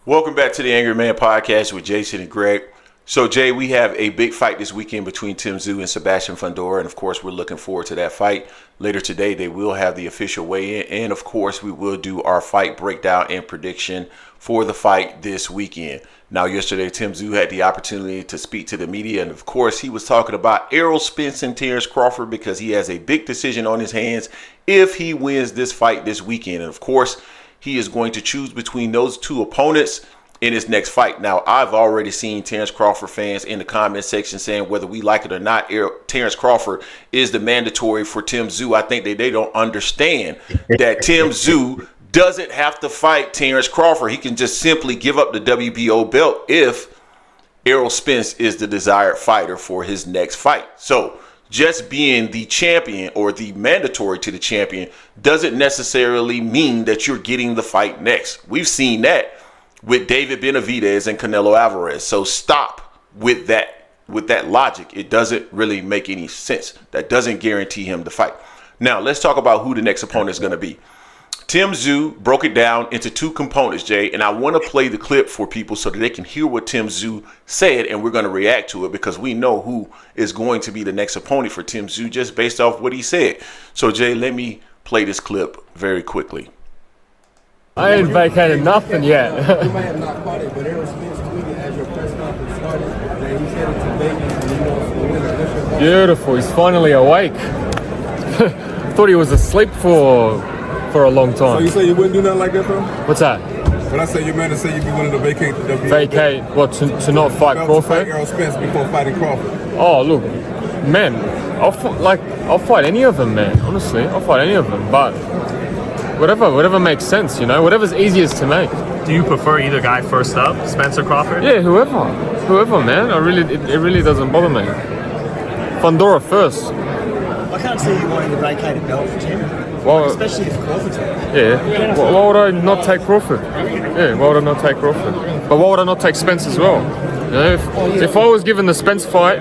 Welcome back to the Angry Man Podcast with Jason and Greg. So, Jay, we have a big fight this weekend between Tszyu and Sebastian Fundora, and of course, we're looking forward to that fight. Later today, they will have the official weigh-in, and of course, we will do our fight breakdown and prediction for the fight this weekend. Now, yesterday, Tszyu had the opportunity to speak to the media, and of course, he was talking about Errol Spence and Terence Crawford because he has a big decision on his hands if he wins this fight this weekend. And of course, he is going to choose between those two opponents in his next fight. Now, I've already seen Terence Crawford fans in the comment section saying whether we like it or not, Terence Crawford is the mandatory for Tszyu. I think they don't understand that Tszyu doesn't have to fight Terence Crawford. He can just simply give up the WBO belt if Errol Spence is the desired fighter for his next fight. So just being the champion or the mandatory to the champion doesn't necessarily mean that you're getting the fight next. We've seen that with David Benavidez and Canelo Alvarez. So stop with that logic. It doesn't really make any sense. That doesn't guarantee him the fight. Now, let's talk about who the next opponent is going to be. Tszyu broke it down into two components, Jay, and I want to play the clip for people so that they can hear what Tszyu said, and we're going to react to it because we know who is going to be the next opponent for Tszyu just based off what he said. So, Jay, let me play this clip very quickly. I ain't vacated nothing yet. You might have not caught it, but Errol Spence tweeted as your press conference started that he's headed to Vegas and he wants to win it. Beautiful, he's finally awake. Thought he was asleep for a long time. So you say you wouldn't do nothing like that for him? What's that? When I say your man to say you'd be willing to vacate the WBO Vacate, what, to not fight belt to Crawford? fight Errol Spence before fighting Crawford. Oh, look, man, I'll fight any of them, man. Honestly, I'll fight any of them, but whatever makes sense, you know, whatever's easiest to make. Do you prefer either guy first up, Spence or Crawford? Yeah, whoever, man. It really doesn't bother me. Fundora first. I can't see you wanting to vacate a belt for Tim. Well, Especially if Crawford's on. yeah. Why would I not take Crawford? Yeah, why would I not take Crawford? But why would I not take Spence as well? You know, if I was given the Spence fight,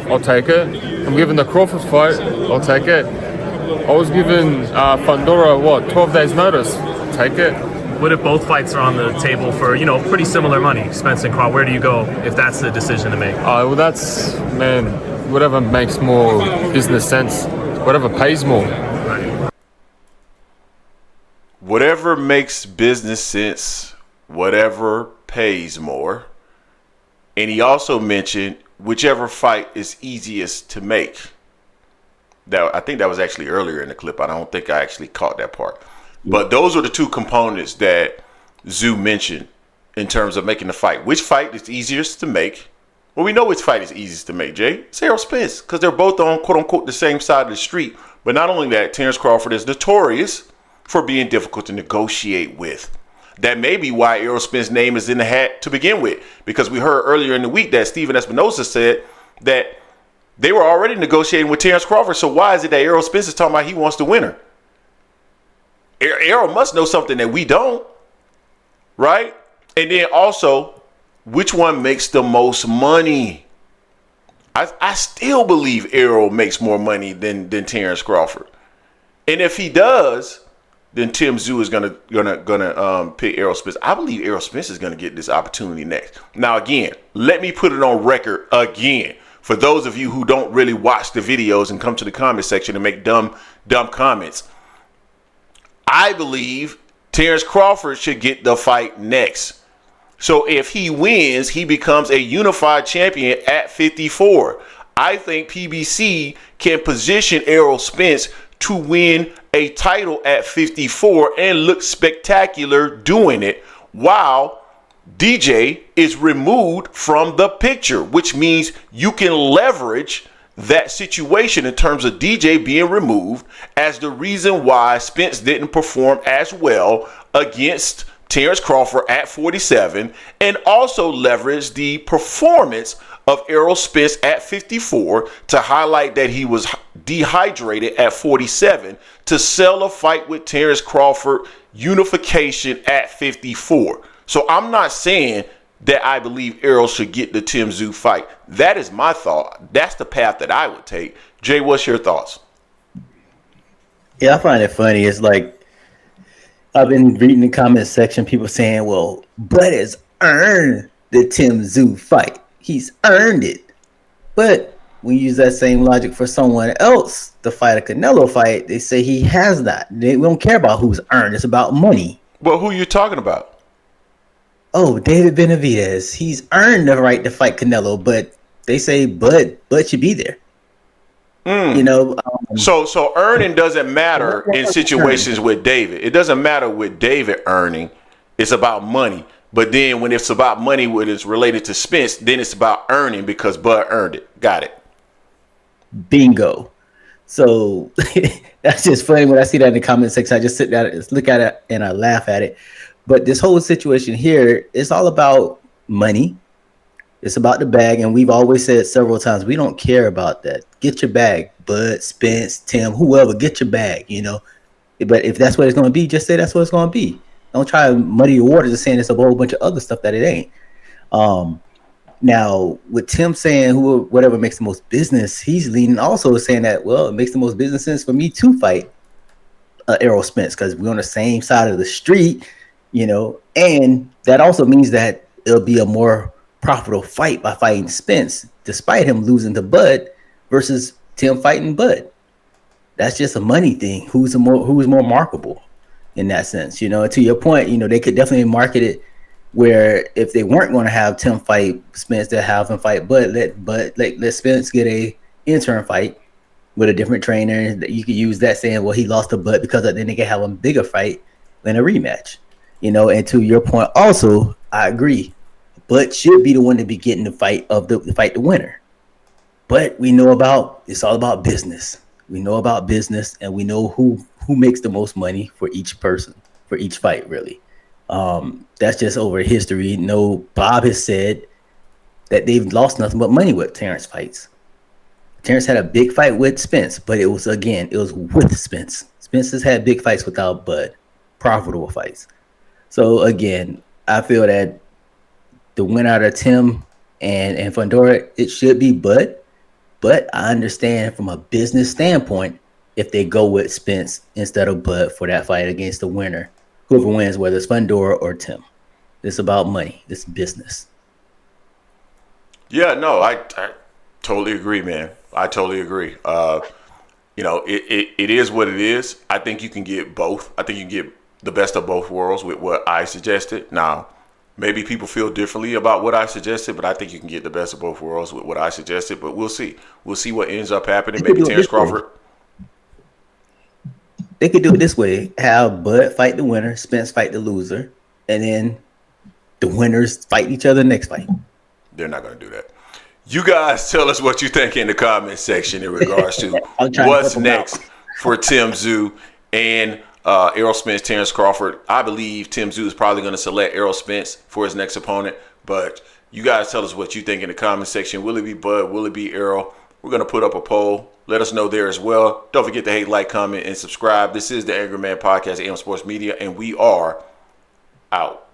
I'll take it. I'm given the Crawford fight, I'll take it. I was given Fundora, 12 days notice? Take it. What if both fights are on the table for, pretty similar money, Spence and Crawford? Where do you go if that's the decision to make? Well, that's, man, whatever makes more business sense. Whatever pays more. Whatever makes business sense, whatever pays more. And he also mentioned whichever fight is easiest to make. I think that was actually earlier in the clip. I don't think I actually caught that part. But those are the two components that Tszyu mentioned in terms of making the fight. Which fight is easiest to make? Well, we know which fight is easiest to make, Jay. It's Errol Spence, because they're both on, quote-unquote, the same side of the street. But not only that, Terence Crawford is notorious for being difficult to negotiate with. That may be why Errol Spence's name is in the hat to begin with, because we heard earlier in the week that Steven Espinosa said that they were already negotiating with Terence Crawford. So why is it that Errol Spence is talking about he wants the winner? Errol must know something that we don't, right? And then also, which one makes the most money? I still believe Errol makes more money than Terence Crawford. And if he does, then Tszyu is gonna pick Errol Spence. I believe Errol Spence is gonna get this opportunity next. Now again, let me put it on record again. For those of you who don't really watch the videos and come to the comment section and make dumb comments, I believe Terence Crawford should get the fight next. So if he wins, he becomes a unified champion at 54. I think PBC can position Errol Spence to win a title at 54 and look spectacular doing it while DJ is removed from the picture, which means you can leverage that situation in terms of DJ being removed as the reason why Spence didn't perform as well against Terence Crawford at 47, and also leverage the performance of Errol Spence at 54 to highlight that he was dehydrated at 47 to sell a fight with Terence Crawford unification at 54. So I'm not saying that I believe Errol should get the Tszyu fight. That is my thought. That's the path that I would take. Jay, what's your thoughts? Yeah, I find it funny. It's like I've been reading the comment section, people saying, well, Bud has earned the Tszyu fight. He's earned it. But we use that same logic for someone else to fight a Canelo fight. They say he has that. We don't care about who's earned. It's about money. Well, who you talking about? Oh, David Benavidez. He's earned the right to fight Canelo, but they say Bud should be there. You know. So earning doesn't matter in situations with David. It doesn't matter with David earning. It's about money. But then when it's about money, when it's related to Spence, then it's about earning because Bud earned it. Got it. Bingo. So that's just funny when I see that in the comment section. I just sit down, look at it, and I laugh at it. But this whole situation here is all about money. It's about the bag, and we've always said several times, we don't care about that. Get your bag, Bud, Spence, Tim, whoever, get your bag, you know. But if that's what it's going to be, just say that's what it's going to be. Don't try to muddy the waters and saying it's a whole bunch of other stuff that it ain't. Now, with Tim saying whatever makes the most business, he's leaning also saying that, well, it makes the most business sense for me to fight Errol Spence because we're on the same side of the street, you know, and that also means that it'll be a more profitable fight by fighting Spence, despite him losing to Bud versus Tim fighting Bud. That's just a money thing. Who's more marketable in that sense, you know? And to your point, you know, they could definitely market it where if they weren't going to have Tim fight Spence, they'll have him fight Bud. Let Spence get a intern fight with a different trainer. That you could use that saying, well, he lost to Bud because then they can have a bigger fight in a rematch, you know. And to your point, also, I agree. Bud should be the one to be getting the fight the winner. But we know it's all about business. We know about business, and we know who makes the most money for each person, for each fight, really. That's just over history. No, Bob has said that they've lost nothing but money with Terence fights. Terence had a big fight with Spence, but it was with Spence. Spence has had big fights without Bud, profitable fights. So again, I feel that the win out of Tim and Fundora, it should be Bud. But I understand from a business standpoint if they go with Spence instead of Bud for that fight against the winner, whoever wins, whether it's Fundora or Tim. It's about money. It's business. Yeah, no, I totally agree, man. I totally agree. You know, it is what it is. I think you can get both. I think you can get the best of both worlds with what I suggested. Now, maybe people feel differently about what I suggested, but I think you can get the best of both worlds with what I suggested. But we'll see. We'll see what ends up happening. Maybe Terence Crawford. They could do it this way: have Bud fight the winner, Spence fight the loser, and then the winners fight each other next fight. They're not going to do that. You guys tell us what you think in the comment section in regards to what's next for Tszyu and Errol Spence, Terence Crawford. I believe Tszyu is probably going to select Errol Spence for his next opponent, but you guys tell us what you think in the comment section. Will it be Bud? Will it be Errol? We're going to put up a poll. Let us know there as well. Don't forget to hate, like, comment, and subscribe. This is the Angry Man Podcast, AM Sports Media, and we are out.